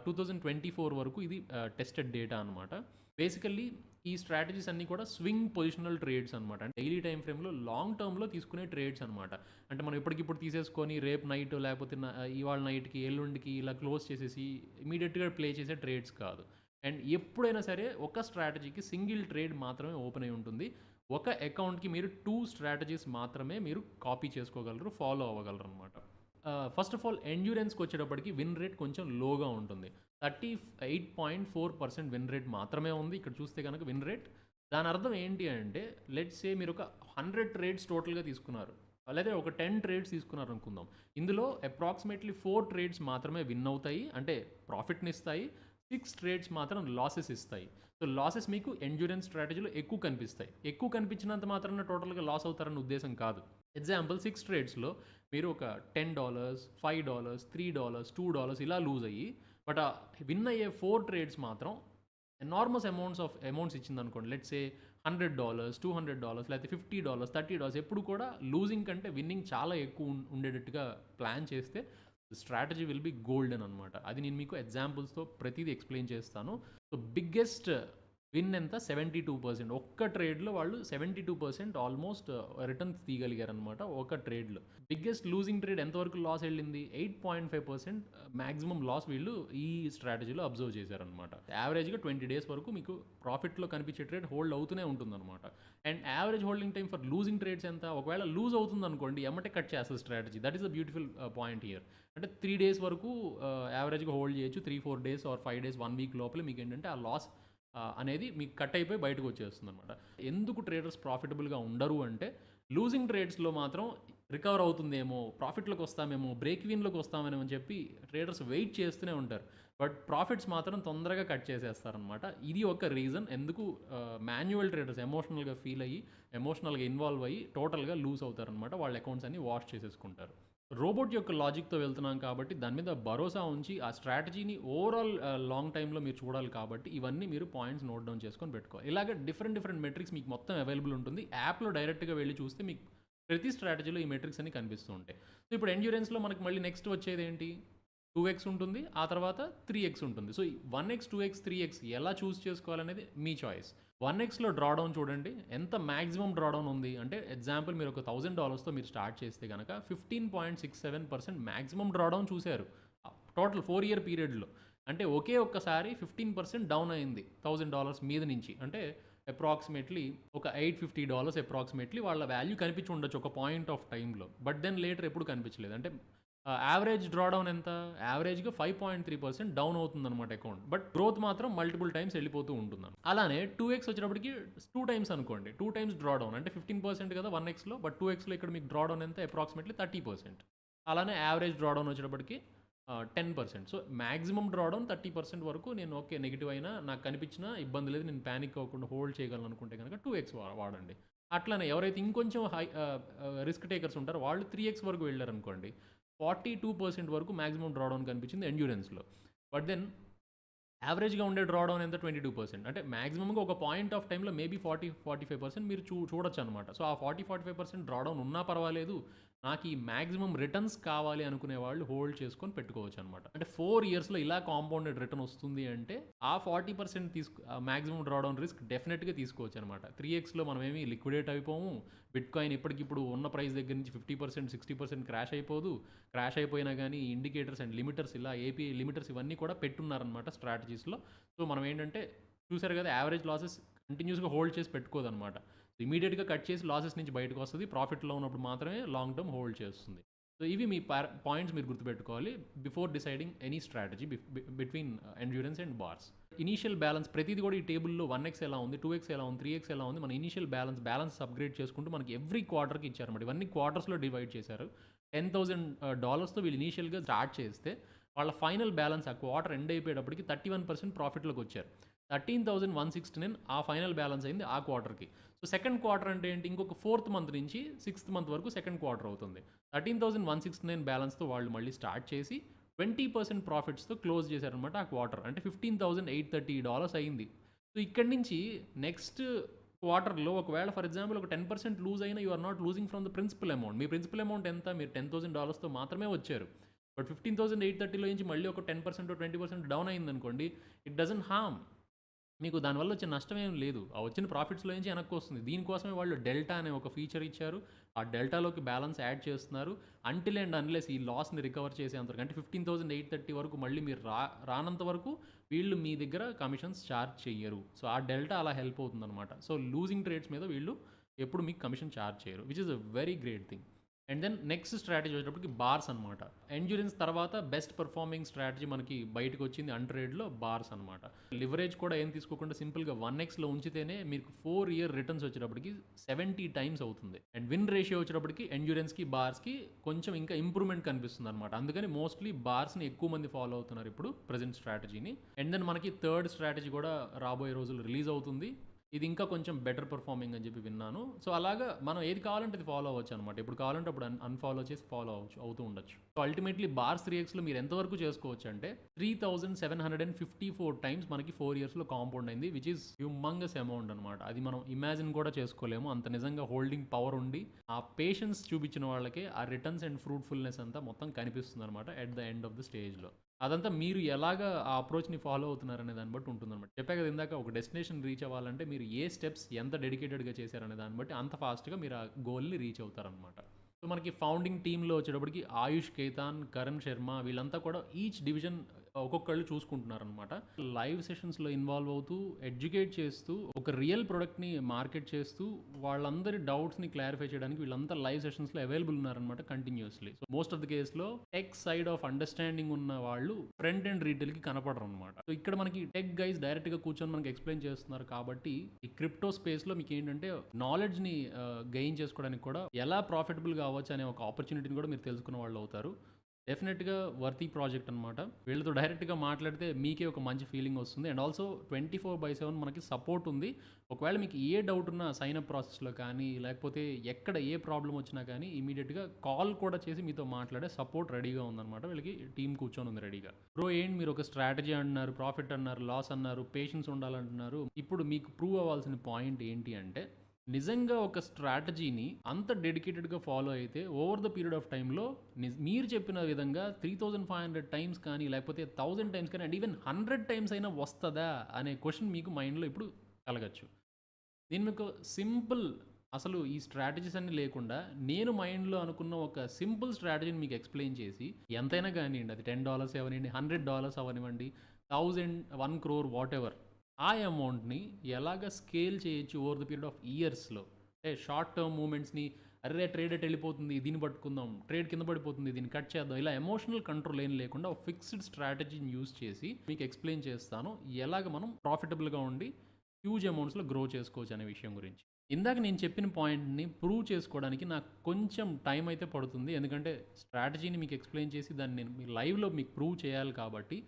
2024 వరకు ఇది టెస్టెడ్ డేటా అనమాట. బేసికల్లీ ఈ స్ట్రాటజీస్ అన్నీ కూడా స్వింగ్ పొజిషనల్ ట్రేడ్స్ అనమాట. అంటే డైలీ టైమ్ ఫ్రేమ్‌లో లాంగ్ టర్మ్‌లో తీసుకునే ట్రేడ్స్ అనమాట. అంటే మనం ఇప్పటికిప్పుడు తీసేసుకొని రేపు నైట్ లేకపోతే ఇవాళ నైట్‌కి, ఎల్లుండికి ఇలా క్లోజ్ చేసేసి ఇమ్మీడియేట్‌గా ప్లే చేసే ట్రేడ్స్ కాదు. అండ్ ఎప్పుడైనా సరే ఒక స్ట్రాటజీకి సింగిల్ ట్రేడ్ మాత్రమే ఓపెన్ అయి ఉంటుంది. ఒక అకౌంట్‌కి మీరు 2 స్ట్రాటజీస్ మాత్రమే మీరు కాపీ చేసుకోగలరు, ఫాలో అవ్వగలరు అనమాట. ఫస్ట్ ఆఫ్ ఆల్ ఎండ్యూరెన్స్‌కి వచ్చేటప్పటికి విన్ రేట్ కొంచెం లోగా ఉంటుంది. 38.4% విన్ రేట్ మాత్రమే ఉంది. ఇక్కడ చూస్తే గనక విన్ రేట్. దాని అర్థం ఏంటి అంటే లెట్స్ సే మీరు ఒక 100 ట్రేడ్స్ టోటల్‌గా తీసుకున్నారు. లేదా ఒక 10 ట్రేడ్స్ తీసుకున్నారనుకుందాం. ఇందులో అప్రాక్సిమేట్‌లీ 4 ట్రేడ్స్ మాత్రమే విన్ అవుతాయి. అంటే ప్రాఫిట్‌ని ఇస్తాయి. 6 ట్రేడ్స్ మాత్రం లాసెస్ ఇస్తాయి. సో లాసెస్ మీకు ఎండ్యూరెన్స్ స్ట్రాటజీలో ఎక్కువ కనిపిస్తాయి. ఎక్కువ కనిపించినంత మాత్రాన టోటల్‌గా లాస్ అవుతారన్న ఉద్దేశం కాదు. ఎగ్జాంపుల్ 6 ట్రేడ్స్‌లో మీరు ఒక $10, $5, $3, $2 ఇలా లూజ్ అయ్యి బట్ విన్ అయ్యే 4 ట్రేడ్స్ మాత్రం ఎనార్మస్ అమౌంట్స్ ఇచ్చిందనుకోండి. లెట్స్ సే $100, $200 లేకపోతే $50, $30 ఎప్పుడు కూడా లూజింగ్ కంటే విన్నింగ్ చాలా ఎక్కువ ఉండేటట్టుగా ప్లాన్ చేస్తే స్ట్రాటజీ విల్ బి గోల్డెన్ అనమాట. అది నేను మీకు ఎగ్జాంపుల్స్‌తో ప్రతీది ఎక్స్‌ప్లెయిన్ చేస్తాను. సో బిగ్గెస్ట్ విన్ ఎంత 72%. ఒక్క ట్రేడ్‌లో వాళ్ళు 72% ఆల్మోస్ట్ రిటర్న్స్ తీయగలిగారనమాట ఒక ట్రేడ్‌లో. బిగ్గెస్ట్ లూజింగ్ ట్రేడ్ ఎంతవరకు లాస్ వెళ్ళింది? 8.5% మాక్సిమం లాస్ వీళ్ళు ఈ స్ట్రాటజీలో అబ్జర్వ్ చేశారనమాట. యావరేజ్‌గా 20 డేస్ వరకు మీకు ప్రాఫిట్‌లో కనిపించే ట్రేడ్ హోల్డ్ అవుతూనే ఉంటుందనమాట. And average holding time for losing trades ఎంత? ఒకవేళ లూజ్ అవుతుందనుకోండి ఎమ్మటే కట్ చేస్తది strategy. That is the beautiful point here. అంటే 3 డేస్ వరకు యావరేజ్‌గా హోల్డ్ చేయొచ్చు. 3, 4 డేస్ ఆర్ 5 డేస్, 1 వీక్ లోపలే మీకేంటంటే ఆ లాస్ అనేది మీకు కట్ అయిపోయి బయటకు వచ్చేస్తుందనమాట. ఎందుకు ట్రేడర్స్ ప్రాఫిటబుల్‌గా ఉండరు అంటే లూజింగ్ ట్రేడ్స్‌లో మాత్రం రికవర్ అవుతుందేమో, ప్రాఫిట్‌లోకి వస్తామేమో, బ్రేక్ ఈవెన్‌లోకి వస్తామేమో అని చెప్పి ట్రేడర్స్ వెయిట్ చేస్తూనే ఉంటారు. బట్ ప్రాఫిట్స్ మాత్రం తొందరగా కట్ చేసేస్తారనమాట. ఇది ఒక రీజన్ ఎందుకు మాన్యువల్ ట్రేడర్స్ ఎమోషనల్‌గా ఫీల్ అయ్యి, ఎమోషనల్‌గా ఇన్వాల్వ్ అయ్యి టోటల్‌గా లూజ్ అవుతారనమాట. వాళ్ళ అకౌంట్స్ అన్ని వాష్ చేసేసుకుంటారు. రోబోట్ యొక్క లాజిక్‌తో వెళ్తున్నాం కాబట్టి దాని మీద భరోసా ఉంచి ఆ స్ట్రాటజీని ఓవరాల్ లాంగ్ టైమ్‌లో మీరు చూడాలి కాబట్టి ఇవన్నీ మీరు పాయింట్స్ నోట్ డౌన్ చేసుకొని పెట్టుకోవాలి. ఇలాగ డిఫరెంట్ మెట్రిక్స్ మీకు మొత్తం అవైలబుల్ ఉంటుంది. యాప్‌లో డైరెక్ట్‌గా వెళ్లి చూస్తే మీకు ప్రతి స్ట్రాటజీలో ఈ మెట్రిక్స్ అన్ని కనిపిస్తూ ఉంటాయి. సో ఇప్పుడు ఎండ్యూరెన్స్‌లో మనకి మళ్ళీ నెక్స్ట్ వచ్చేదేంటి? 2x ఉంటుంది. ఆ తర్వాత 3x ఉంటుంది. సో, ఈ 1x, 2x, 3x ఎలా చూజ్ చేసుకోవాలనేది మీ చాయిస్. 1xలో డ్రాడౌన్ చూడండి. ఎంత మాక్సిమం డ్రాడౌన్ ఉంది అంటే ఎగ్జాంపుల్ మీరు ఒక $1000తో మీరు స్టార్ట్ చేస్తే గనక 15.67% మాక్సిమం డ్రాడౌన్ చూసారు. టోటల్ 4 ఇయర్ పీరియడ్‌లో. అంటే ఒకే ఒక్కసారి 15% డౌన్ అయింది $1000 మీద నుంచి. అంటే అప్రాక్సిమేట్‌లీ ఒక $850 అప్రాక్సిమేట్‌లీ వాళ్ళ వాల్యూ కనిపించి ఉండొచ్చు ఒక పాయింట్ ఆఫ్ టైమ్‌లో. బట్ దెన్ లేటర్ ఎప్పుడు కనిపించలేదు. అంటే యావరేజ్ డ్రాడౌన్ ఎంత? యావరేజ్‌గా 5.3% డౌన్ అవుతుందనమాట అకౌంట్. బట్ గ్రోత్ మాత్రం మల్టిపుల్ టైమ్స్ వెళ్ళిపోతూ ఉంటుందన్న. అలానే 2x వచ్చేటప్పటికి 2 టైమ్స్ అనుకోండి. 2 టైమ్స్ డ్రాడౌన్ అంటే 15% కదా 1xలో. బట్ 2xలో ఇక్కడ మీకు డ్రాడౌన్ ఎంత? అప్రాక్సిమేట్‌లీ 30%. అలానే యావరేజ్ డ్రాడౌన్ వచ్చేటప్పటికి 10%. సో, మాక్సిమం డ్రాడౌన్ 30% వరకు నేను ఓకే. నెగెటివ్ అయినా నాకు కనిపించినా ఇబ్బంది లేదు. నేను పానిక్ అవ్వకుండా హోల్డ్ చేయగలను అనుకుంటే గనక 2x వాడండి. అట్లనే ఎవరైతే ఇంకొంచెం రిస్క్ టేకర్స్ ఉంటారో వాళ్ళు 3x వరకు వెళ్లారనుకోండి. 42% వరకు మాక్సిమం డ్రాడౌన్ కనిపించింది ఎండ్యూరెన్స్‌లో. బట్ దెన్ యావరేజ్‌గా ఉండే డ్రాడౌన్ ఎంత? 22%. అంటే మాక్సిమమ్‌గా ఒక పాయింట్ ఆఫ్ టైమ్‌లో మేబీ 45% మీరు చూడొచ్చనమాట. సో, ఆ 45% డ్రాడౌన్ ఉన్నా పర్వాలేదు. నాకు ఈ మాక్సిమం రిటర్న్స్ కావాలి అనుకునే వాళ్ళు హోల్డ్ చేసుకొని పెట్టుకోవచ్చనమాట. అంటే 4 ఇయర్స్‌లో ఇలా కాంపౌండెడ్ రిటర్న్ వస్తుంది అంటే ఆ 40% మాక్సిమం డ్రాడౌన్ రిస్క్ డెఫినిట్‌గా తీసుకోవచ్చనమాట. 3xలో మనమేమి లిక్విడేట్ అయిపోము. బిట్‌కాయిన్ ఇప్పటికిప్పుడు ఉన్న ప్రైస్ దగ్గర నుంచి 50%, 60% క్రాష్ అయిపోదు. క్రాష్ అయిపోయినా గానీ ఇండికేటర్స్ అండ్ లిమిటర్స్ ఇలా ఏపీఐ లిమిటర్స్ ఇవన్నీ కూడా పెట్టున్నారనమాట స్ట్రాటజీస్‌లో. సో, మనం ఏంటంటే చూసారు కదా యావరేజ్ లాసెస్ కంటిన్యూస్‌గా హోల్డ్ చేసి పెట్టుకోదనమాట. ఇమ్మీడియేట్‌గా కట్ చేసి లాసెస్ నుంచి బయటకొస్తది. ప్రాఫిట్‌లో ఉన్నప్పుడు మాత్రమే లాంగ్ టర్మ్ హోల్డ్ చేస్తుంది. సో, ఇవి మీ పాయింట్స్ మీరు గుర్తుపెట్టుకోవాలి before deciding any strategy between endurance and bars. Initial balance ప్రతిది కూడా ఈ టేబుల్‌లో 1x ఎలా ఉంది, 2x ఎలా ఉంది, 3x ఎలా ఉంది, మన ఇనీషియల్ బ్యాలెన్స్ అప్‌గ్రేడ్ చేసుకుంటూ మనకి ఎవ్రీ క్వార్టర్‌కి ఇచ్చారన్నమాట. ఇవన్నీ క్వార్టర్స్‌లో డివైడ్ చేశారు. $10,000తో వీళ్ళు ఇనీషియల్‌గా స్టార్ట్ చేస్తే వాళ్ళ ఫైనల్ బ్యాలెన్స్ ఆ క్వార్టర్ ఎండ్ అయిపోయేటప్పటికి 31% ప్రాఫిట్‌లోకి వచ్చారు. 13,169 ఆ ఫైనల్ బ్యాలెన్స్ అయింది ఆ క్వార్టర్‌కి. సో, సెకండ్ క్వార్టర్ అంటే ఏంటి? ఇంకొక 4th మంత్ నుంచి 6th మంత్ వరకు సెకండ్ క్వార్టర్ అవుతుంది. 13,169 బ్యాలెన్స్‌తో వాళ్ళు మళ్ళీ స్టార్ట్ చేసి 20% ప్రాఫిట్స్‌తో క్లోజ్ చేశారనమాట ఆ క్వార్టర్. అంటే $15,830 అయింది. సో, ఇక్కడి నుంచి నెక్స్ట్ క్వార్టర్‌లో ఒకవేళ ఫర్ ఎగ్జాంపుల్ ఒక 10% లూజ్ అయినా you are not losing from the principal amount. మీ ప్రిన్సిపల్ అమౌంట్ ఎంత? మీరు $10,000తో మాత్రమే వచ్చారు. బట్ 15,830లో నుంచి మళ్ళీ ఒక 10% 20% డౌన్ అయిందనుకోండి. It doesn't harm. మీకు దానివల్ల వచ్చే నష్టం ఏం లేదు. ఆ వచ్చిన ప్రాఫిట్స్‌లో నుంచి వెనక్కొస్తుంది. దీనికోసమే వాళ్ళు డెల్టా అనే ఒక ఫీచర్ ఇచ్చారు. ఆ డెల్టాలోకి బ్యాలెన్స్ యాడ్ చేస్తున్నారు. అంటిల్ అండ్ అన్లెస్ ఈ లాస్‌ని రికవర్ చేసేంత వరకు అంటే 15,830 వరకు మళ్ళీ మీరు రానంత వరకు వీళ్ళు మీ దగ్గర కమిషన్స్ చార్జ్ చెయ్యరు. సో, ఆ డెల్టా అలా హెల్ప్ అవుతుందనమాట. సో, లూజింగ్ ట్రేడ్స్ మీద వీళ్ళు ఎప్పుడు మీకు కమిషన్ చార్జ్ చేయరు. Which is a very great thing. And then next strategy వచ్చేటప్పటికి బార్స్ అనమాట. ఎండ్యూరెన్స్ తర్వాత బెస్ట్ పెర్ఫార్మింగ్ స్ట్రాటజీ మనకి బయటకొచ్చింది అన్‌ట్రేడ్‌లో బార్స్ అనమాట. లివరేజ్ కూడా ఏం తీసుకోకుండా సింపుల్‌గా 1xలో ఉంచితేనే మీకు 4 ఇయర్ రిటర్న్స్ వచ్చేటప్పటికి 70 టైమ్స్ అవుతుంది. అండ్ విన్ రేషియో వచ్చేటప్పటికి ఎండ్యూరెన్స్‌కి, బార్స్‌కి కొంచెం ఇంకా ఇంప్రూవ్‌మెంట్ కనిపిస్తుందనమాట. అందుకని మోస్ట్‌లీ బార్స్‌ని ఎక్కువ మంది ఫాలో అవుతున్నారు ఇప్పుడు ప్రెజెంట్ స్ట్రాటజీని. అండ్ దెన్ మనకి థర్డ్ స్ట్రాటజీ కూడా రాబోయే రోజుల్లో రిలీజ్ అవుతుంది. ఇది ఇంకా కొంచెం బెటర్ పెర్ఫార్మింగ్ అని చెప్పి విన్నాను. సో, అలాగా మనం ఏది కావాలంటే అది ఫాలో అవ్వచ్చు అనమాట. ఎప్పుడు కావాలంటే అప్పుడు అన్‌ఫాలో చేసి ఫాలో అవుతూ ఉండొచ్చు. సో, అల్టిమేట్‌లీ బార్స్ 3xలో మీరు ఎంతవరకు చేసుకోవచ్చు అంటే 3,754 టైమ్స్ మనకి 4 ఇయర్స్‌లో కాంపౌండ్ అయింది. విచ్ ఈస్ హ్యూమంగస్ అమౌంట్ అనమాట. అది మనం ఇమాజిన్ కూడా చేసుకోలేము. అంత నిజంగా హోల్డింగ్ పవర్ ఉండి ఆ పేషెన్స్ చూపించిన వాళ్ళకే ఆ రిటర్న్స్ అండ్ ఫ్రూట్‌ఫుల్‌నెస్ అంతా మొత్తం కనిపిస్తుందనమాట at the end of the స్టేజ్‌లో. అదంతా మీరు ఎలాగా ఆ అప్రోచ్‌ని ఫాలో అవుతున్నారనే దాన్ని బట్టి ఉంటుందనమాట. చెప్పా కదా ఇందాక ఒక డెస్టినేషన్ రీచ్ అవ్వాలంటే మీరు ఏ స్టెప్స్ ఎంత డెడికేటెడ్‌గా చేశారనే దాన్ని బట్టి అంత ఫాస్ట్‌గా మీరు ఆ గోల్‌ని రీచ్ అవుతారనమాట. సో, మనకి ఫౌండింగ్ టీమ్‌లో వచ్చేటప్పటికి ఆయుష్ ఖేతాన్, కరణ్ శర్మ వీళ్ళంతా కూడా ఈచ్ డివిజన్ ఒక్కొక్కళ్ళు చూసుకుంటున్నారనమాట. లైవ్ సెషన్స్‌లో ఇన్వాల్వ్ అవుతూ, ఎడ్యుకేట్ చేస్తూ, ఒక రియల్ ప్రొడక్ట్‌ని మార్కెట్ చేస్తూ, వాళ్ళందరి డౌట్స్‌ని క్లారిఫై చేయడానికి వీళ్ళంతా లైవ్ సెషన్స్‌లో అవైలబుల్ ఉన్నారనమాట continuously. So, most of the కేస్‌లో టెక్ సైడ్ ఆఫ్ అండర్‌స్టాండింగ్ ఉన్న వాళ్ళు ఫ్రంట్ ఎండ్ రీటైల్‌కి కనపడరనమాట. సో, ఇక్కడ మనకి టెక్ గైస్ డైరెక్ట్‌గా కూర్చొని మనకి ఎక్స్‌ప్లెయిన్ చేస్తున్నారు కాబట్టి, ఈ క్రిప్టో స్పేస్‌లో మీకేంటంటే నాలెడ్జ్‌ని గెయిన్ చేసుకోవడానికి కూడా ఎలా ప్రాఫిటబుల్‌గా అవ్వచ్చు అనే ఒక ఆపర్చునిటీని కూడా మీరు తెలుసుకున్న వాళ్ళవుతారు. డెఫినెట్‌గా వర్తీ ప్రాజెక్ట్ అనమాట. వీళ్ళతో డైరెక్ట్‌గా మాట్లాడితే మీకే ఒక మంచి ఫీలింగ్ వస్తుంది. అండ్ ఆల్సో 24/7 మనకి సపోర్ట్ ఉంది. ఒకవేళ మీకు ఏ డౌట్ ఉన్నా సైన్ అప్ ప్రాసెస్‌లో కానీ, లేకపోతే ఎక్కడ ఏ ప్రాబ్లమ్ వచ్చినా కానీ ఇమ్మీడియేట్‌గా కాల్ కూడా చేసి మీతో మాట్లాడే సపోర్ట్ రెడీగా ఉందనమాట. వీళ్ళకి టీమ్ కూర్చొని ఉంది రెడీగా. బ్రో ఏంటి మీరు ఒక స్ట్రాటజీ అంటున్నారు, ప్రాఫిట్ అన్నారు, లాస్ అన్నారు, పేషెన్స్ ఉండాలంటున్నారు. ఇప్పుడు మీకు ప్రూవ్ అవ్వాల్సిన పాయింట్ ఏంటి అంటే నిజంగా ఒక స్ట్రాటజీని అంత డెడికేటెడ్‌గా ఫాలో అయితే ఓవర్ ద పీరియడ్ ఆఫ్ టైమ్‌లో మీరు చెప్పిన విధంగా 3500 టైమ్స్ కానీ, లేకపోతే 1000 టైమ్స్ కానీ, అండ్ ఈవెన్ 100 టైమ్స్ అయినా వస్తదా అనే క్వెషన్ మీకు మైండ్‌లో ఇప్పుడు కలగచ్చు. నేను మీకు సింపుల్ అసలు ఈ స్ట్రాటజీస్ అన్నీ లేకుండా నేను మైండ్‌లో అనుకున్న ఒక సింపుల్ స్ట్రాటజీని మీకు ఎక్స్‌ప్లెయిన్ చేసి ఎంతైనా గానియండి అది $10 అవ్వనివ్వండి, $100 అవ్వనివ్వండి, 1000, 1 crore వాటెవర్ ఆ అమౌంట్‌ని ఎలాగ స్కేల్ చేయొచ్చు ఓవర్ ద పీరియడ్ ఆఫ్ ఇయర్స్‌లో. అంటే షార్ట్ టర్మ్ మూవ్‌మెంట్స్‌ని అర్రే! ట్రేడ్ ఎటు ఎళ్ళిపోతుంది దీన్ని పట్టుకుందాం, ట్రేడ్ కింద పడిపోతుంది దీన్ని కట్ చేద్దాం. ఇలా ఎమోషనల్ కంట్రోల్ ఏం లేకుండా ఒక ఫిక్స్డ్ స్ట్రాటజీని యూజ్ చేసి మీకు ఎక్స్‌ప్లెయిన్ చేస్తాను. ఎలాగ మనం ప్రాఫిటబుల్‌గా ఉండి హ్యూజ్ అమౌంట్స్‌లో గ్రో చేసుకోవచ్చు అనే విషయం గురించి. ఇందాక నేను చెప్పిన పాయింట్‌ని ప్రూవ్ చేసుకోవడానికి నాకు కొంచెం టైం అయితే పడుతుంది. ఎందుకంటే స్ట్రాటజీని మీకు ఎక్స్‌ప్లెయిన్ చేసి దాన్ని నేను మీ లైవ్‌లో మీకు ప్రూవ్ చేయాలి కాబట్టి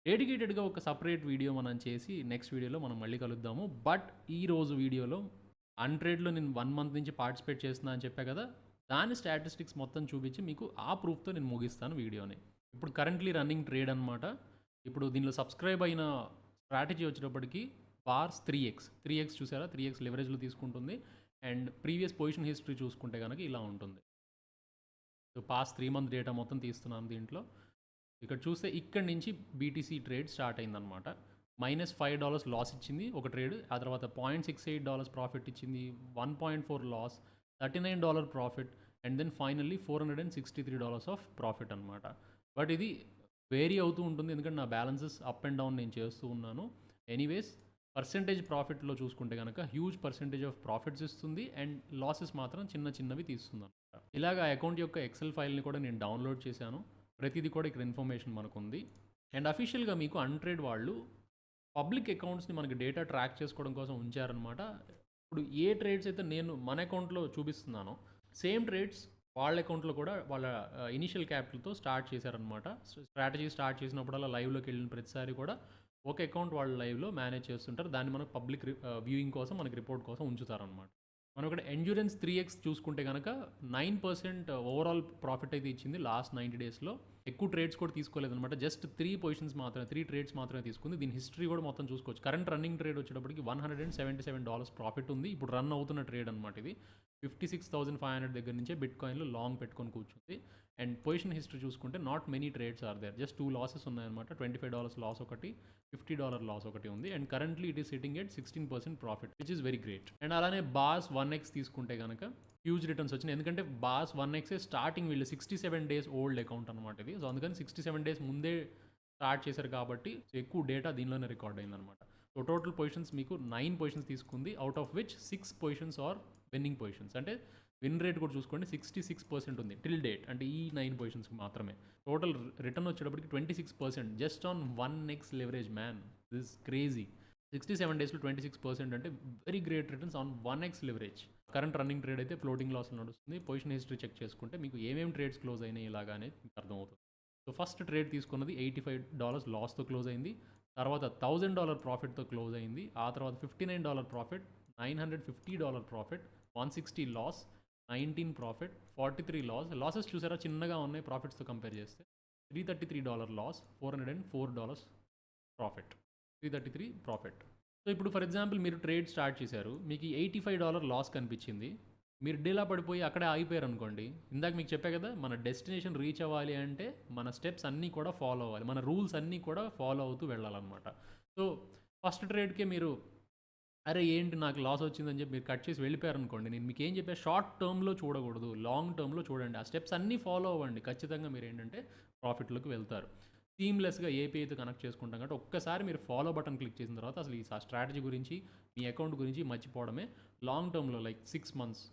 డెడికేటెడ్‌గా ఒక సెపరేట్ వీడియో మనం చేసి నెక్స్ట్ వీడియోలో మనం మళ్ళీ కలుద్దాము. బట్ ఈరోజు వీడియోలో అన్‌ట్రేడ్‌లో నేను 1 మంత్ నుంచి పార్టిసిపేట్ చేస్తున్నా అని చెప్పా కదా! దాని స్టాటిస్టిక్స్ మొత్తం చూపించి మీకు ఆ ప్రూఫ్‌తో నేను ముగిస్తాను వీడియోని. ఇప్పుడు కరెంట్‌లీ రన్నింగ్ ట్రేడ్ అనమాట. ఇప్పుడు దీనిలో సబ్స్క్రైబ్ అయిన స్ట్రాటజీ వచ్చేటప్పటికి బార్స్ 3x. 3x చూసారా? 3x లెవరేజ్‌లో తీసుకుంటుంది. అండ్ ప్రీవియస్ పొజిషన్ హిస్టరీ చూసుకుంటే గనక ఇలా ఉంటుంది. సో, పాస్ట్ 3 మంత్ డేటా మొత్తం తీస్తున్నాను దీంట్లో. ఇక్కడ చూస్తే ఇక్కడి నుంచి బీటీసీ ట్రేడ్ స్టార్ట్ అయిందనమాట. -$5 లాస్ ఇచ్చింది ఒక ట్రేడ్. ఆ తర్వాత $0.68 ప్రాఫిట్ ఇచ్చింది. 1.4 loss, $39 profit and then finally $463 of profit అనమాట. బట్ ఇది వేరీ అవుతూ ఉంటుంది ఎందుకంటే నా బ్యాలెన్సెస్ అప్ అండ్ డౌన్ నేను చేస్తూ ఉన్నాను. ఎనీవేస్ పర్సెంటేజ్ ప్రాఫిట్‌లో చూసుకుంటే గనక హ్యూజ్ పర్సెంటేజ్ ఆఫ్ ప్రాఫిట్స్ ఇస్తుంది అండ్ లాసెస్ మాత్రం చిన్న చిన్నవి తీస్తుందనమాట. ఇలాగ ఆ అకౌంట్ యొక్క ఎక్సెల్ ఫైల్‌ని కూడా నేను డౌన్‌లోడ్ చేశాను. ప్రతిది కూడా ఇక్కడ ఇన్ఫర్మేషన్ మనకుంది. అండ్ అఫీషియల్‌గా మీకు అన్‌ట్రేడ్ వాళ్ళు పబ్లిక్ అకౌంట్స్‌ని మనకి డేటా ట్రాక్ చేసుకోవడం కోసం ఉంచారనమాట. ఇప్పుడు ఏ ట్రేడ్స్ అయితే నేను మన అకౌంట్‌లో చూపిస్తున్నానో, సేమ్ ట్రేడ్స్ వాళ్ళ అకౌంట్‌లో కూడా వాళ్ళ ఇనీషియల్ క్యాపిటల్‌తో స్టార్ట్ చేశారనమాట. స్ట్రాటజీ స్టార్ట్ చేసినప్పుడల్లా లైవ్‌లోకి వెళ్ళిన ప్రతిసారి కూడా ఒక అకౌంట్ వాళ్ళు లైవ్‌లో మేనేజ్ చేస్తుంటారు. దాన్ని మనకు పబ్లిక్ వ్యూయింగ్ కోసం మనకి రిపోర్ట్ కోసం ఉంచుతారనమాట. మనం ఇక్కడ ఎండ్యూరెన్స్ 3x చూసుకుంటే గనక 9% ఓవరాల్ ప్రాఫిట్ అయితే ఇచ్చింది లాస్ట్ 90 డేస్‌లో. ఎక్కువ ట్రేడ్స్ కూడా తీసుకోలేదనమాట. జస్ట్ 3 పొజిషన్స్ మాత్రమే, 3 ట్రేడ్స్ మాత్రమే తీసుకుంది. దీని హిస్టరీ కూడా మొత్తం చూసుకోవచ్చు. కరెంట్ రన్నింగ్ ట్రేడ్ వచ్చేటప్పటికి $177 ప్రాఫిట్ ఉంది. ఇప్పుడు రన్ అవుతున్న ట్రేడ్ అనమాట ఇది. 56,500 దగ్గర నుంచే బిట్‌కాయిన్‌లో లాంగ్ పెట్టుకొని కూర్చుంది. అండ్ పొజిషన్ హిస్టరీ చూసుకుంటే not many trades are there. Just 2 losses ఉన్నాయన్నమాట. $25 లాస్ ఒకటి, $50 లాస్ ఒకటి ఉంది. And currently it is sitting at 16% profit which is very great. And అలానే బాస్ 1x తీసుకుంటే కనుక హ్యూజ్ రిటర్న్స్ వచ్చినాయి. ఎందుకంటే బాస్ 1x స్టార్టింగ్ వీళ్ళు 67 డేస్ ఓల్డ్ అకౌంట్ అనమాట ఇది. సో అందుకని 67 డేస్ ముందే స్టార్ట్ చేశారు కాబట్టి ఎక్కువ డేటా దీనిలోనే రికార్డ్ అయిందనమాట. సో టోటల్ పొజిషన్స్ మీకు 9 పొజిషన్స్ తీసుకుంది. Out of which 6 positions are winning positions. అంటే విన్ రేట్ కూడా చూసుకోండి 66% ఉంది టిల్ డేట్. అంటే ఈ 9 పొజిషన్స్కి మాత్రమే. టోటల్ రిటర్న్ వచ్చేటప్పటికి 26% just on 1x leverage man. This crazy. 67 డేస్లో 26% అంటే very great returns on 1x leverage. Current running trade అయితే ఫ్లోటింగ్ లాస్ నడుస్తుంది. పొజిషన్ హిస్టరీ చెక్ చేసుకుంటే మీకు ఏమేమి ట్రేడ్స్ క్లోజ్ అయినాయి ఇలాగా అనేది మీకు అర్థమవుతుంది. సో ఫస్ట్ ట్రేడ్ తీసుకున్నది $85 లాస్తో క్లోజ్ అయింది. తర్వాత $1,000 ప్రాఫిట్తో క్లోజ్ అయింది. ఆ తర్వాత $59 profit, $950 profit, 160 loss, 19 profit, 43 loss. Losses చూసారా చిన్నగా ఉన్నాయి ప్రాఫిట్స్తో కంపేర్ చేస్తే. $333 లాస్, $404 ప్రాఫిట్, 333 ప్రాఫిట్. సో ఇప్పుడు ఫర్ ఎగ్జాంపుల్ మీరు ట్రేడ్ స్టార్ట్ చేశారు. మీకు $85 లాస్ కనిపించింది. మీరు డీలా పడిపోయి అక్కడే ఆగిపోయారు అనుకోండి. ఇందాక మీకు చెప్పా కదా మన డెస్టినేషన్ రీచ్ అవ్వాలి అంటే మన స్టెప్స్ అన్నీ కూడా ఫాలో అవ్వాలి. మన రూల్స్ అన్నీ కూడా ఫాలో అవుతూ వెళ్ళాలన్నమాట. సో ఫస్ట్ ట్రేడ్కే మీరు అరే ఏంటి నాకు లాస్ వచ్చిందని చెప్పి మీరు కట్ చేసి వెళ్ళిపోయారనుకోండి. నేను మీకు ఏం చెప్పా షార్ట్ టర్మ్‌లో చూడకూడదు. లాంగ్ టర్మ్‌లో చూడండి. ఆ స్టెప్స్ అన్నీ ఫాలో అవ్వండి. ఖచ్చితంగా మీరు ఏంటంటే ప్రాఫిట్‌లోకి వెళ్తారు. సీమ్లెస్గా ఏపీఐ అయితే కనెక్ట్ చేసుకుంటాం కాబట్టి ఒక్కసారి మీరు ఫాలో బటన్ క్లిక్ చేసిన తర్వాత అసలు ఈ స్ట్రాటజీ గురించి మీ అకౌంట్ గురించి మర్చిపోవడమే. లాంగ్ టర్మ్లో లైక్ 6 మంత్స్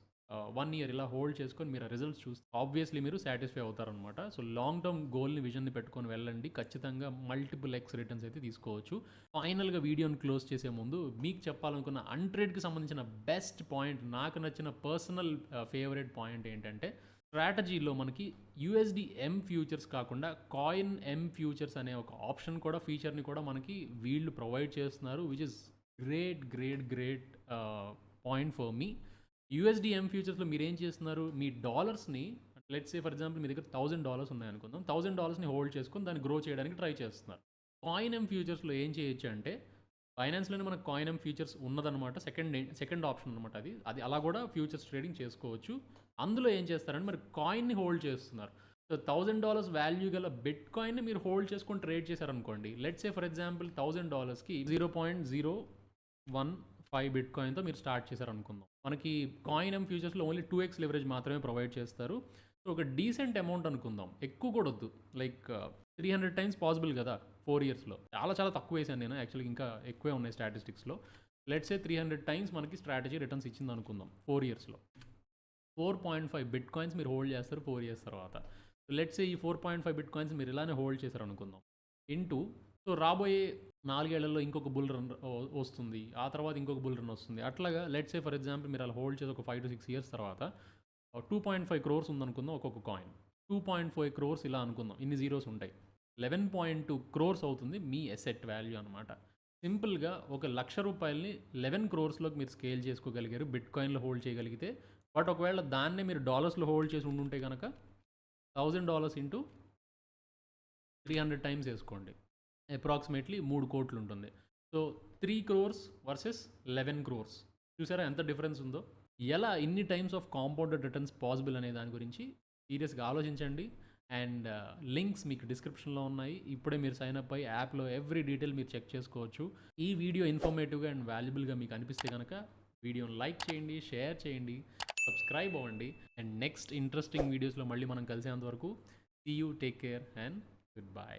1 ఇయర్ ఇలా హోల్డ్ చేసుకొని మీరు ఆ రిజల్ట్స్ చూస్తే ఆబ్వియస్లీ మీరు సాటిస్ఫై అవుతారనమాట. సో లాంగ్ టర్మ్ గోల్ని విజన్ని పెట్టుకొని వెళ్ళండి, ఖచ్చితంగా మల్టిపుల్ ఎక్స్ రిటర్న్స్ అయితే తీసుకోవచ్చు. ఫైనల్గా వీడియోని క్లోజ్ చేసే ముందు మీకు చెప్పాలనుకున్న అన్ట్రేడ్కి సంబంధించిన బెస్ట్ పాయింట్, నాకు నచ్చిన పర్సనల్ ఫేవరెట్ పాయింట్ ఏంటంటే, స్ట్రాటజీలో మనకి యూఎస్డి ఎం ఫ్యూచర్స్ కాకుండా కాయిన్ ఎం ఫ్యూచర్స్ అనే ఒక ఆప్షన్ కూడా, ఫీచర్ని కూడా మనకి వీళ్ళు ప్రొవైడ్ చేస్తున్నారు, which is great point for me. USDM ఫ్యూచర్స్లో మీరు ఏం చేస్తున్నారు, మీ డాలర్స్ని లెట్స్ సే ఫర్ ఎగ్జాంపుల్ మీ దగ్గర $1000 ఉన్నాయనుకుందాం, $1000ని హోల్డ్ చేసుకొని దాన్ని గ్రో చేయడానికి ట్రై చేస్తున్నారు. కాయిన్ ఎం ఫ్యూచర్స్లో ఏం చేయొచ్చు అంటే, ఫైనాన్స్లోనే మనకు కాయిన్ ఎం ఫ్యూచర్స్ ఉన్నదనమాట, సెకండ్ ఆప్షన్ అనమాట అది. అలా కూడా ఫ్యూచర్స్ ట్రేడింగ్ చేసుకోవచ్చు. అందులో ఏం చేస్తారంటే మరి కాయిన్ని హోల్డ్ చేస్తున్నారు. సో $1000 వాల్యూ గల బిట్ కాయిన్ని మీరు హోల్డ్ చేసుకొని ట్రేడ్ చేశారనుకోండి, లెట్స్ సే ఫర్ ఎగ్జాంపుల్ $1000కి 0.015 బిట్ కాయిన్తో మీరు స్టార్ట్ చేశారనుకుందాం. మనకి కాయిన్ ఎం ఫ్యూచర్స్లో ఓన్లీ 2x లెవరేజ్ మాత్రమే ప్రొవైడ్ చేస్తారు. సో ఒక డీసెంట్ అమౌంట్ అనుకుందాం, ఎక్కువ కూడా వద్దు, లైక్ 300 టైమ్స్ పాసిబుల్ కదా 4 ఇయర్స్లో. చాలా తక్కువ వేసాను నేను, యాక్చువల్గా ఇంకా ఎక్కువే ఉన్నాయి స్టాటిస్టిక్స్లో. లెట్స్ సే 300 టైమ్స్ మనకి స్ట్రాటజీ రిటర్న్స్ ఇచ్చింది అనుకుందాం 4 ఇయర్స్లో. 4.5 బిట్ కాయిన్స్ మీరు హోల్డ్ చేస్తారు 4 ఇయర్స్ తర్వాత. లెట్స్ సే ఈ 4.5 బిట్ కాయిన్స్ మీరు ఇలానే హోల్డ్ చేశారు అనుకుందాం, ఇంటూ సో రాబోయే 4 ఏళ్లలో ఇంకొక బుల్ రన్ వస్తుంది, ఆ తర్వాత ఇంకొక బుల్ రన్ వస్తుంది. అట్లాగా లెట్స్ సే ఫర్ ఎగ్జాంపుల్ మీరు అలా హోల్డ్ చేసి ఒక 5 to 6 ఇయర్స్ తర్వాత 2.5 crores ఉందనుకుందాం ఒక్కొక్క కాయిన్. 2.5 crores ఇలా అనుకుందాం, ఇన్ని జీరోస్ ఉంటాయి. 11.2 crores అవుతుంది మీ ఎసెట్ వాల్యూ అనమాట. సింపుల్గా ఒక ₹1,00,000ని 11 crores మీరు స్కేల్ చేసుకోగలిగారు బిట్ కాయిన్లో హోల్డ్ చేయగలిగితే. బట్ ఒకవేళ దాన్నే మీరు డాలర్స్లో హోల్డ్ చేసి ఉండుంటే కనుక $1,000 ఇంటూ 300 టైమ్స్ వేసుకోండి, అప్రాక్సిమేట్లీ 3 కోట్లు ఉంటుంది. సో 3 crores వర్సెస్ 11 crores, చూసారా ఎంత డిఫరెన్స్ ఉందో. ఎలా ఇన్ని times of compounded returns possible అనే దాని గురించి సీరియస్గా ఆలోచించండి. అండ్ లింక్స్ మీకు డిస్క్రిప్షన్లో ఉన్నాయి, ఇప్పుడే మీరు సైన్ అప్ అయ్యి యాప్లో ఎవ్రీ డీటెయిల్ మీరు చెక్ చేసుకోవచ్చు. ఈ వీడియో ఇన్ఫర్మేటివ్గా అండ్ వాల్యుబుల్గా మీకు అనిపిస్తే కనుక వీడియోని లైక్ చేయండి, షేర్ చేయండి, సబ్స్క్రైబ్ అవ్వండి. అండ్ నెక్స్ట్ ఇంట్రెస్టింగ్ వీడియోస్లో మళ్ళీ మనం కలిసేంత వరకు see you, take care and good bye.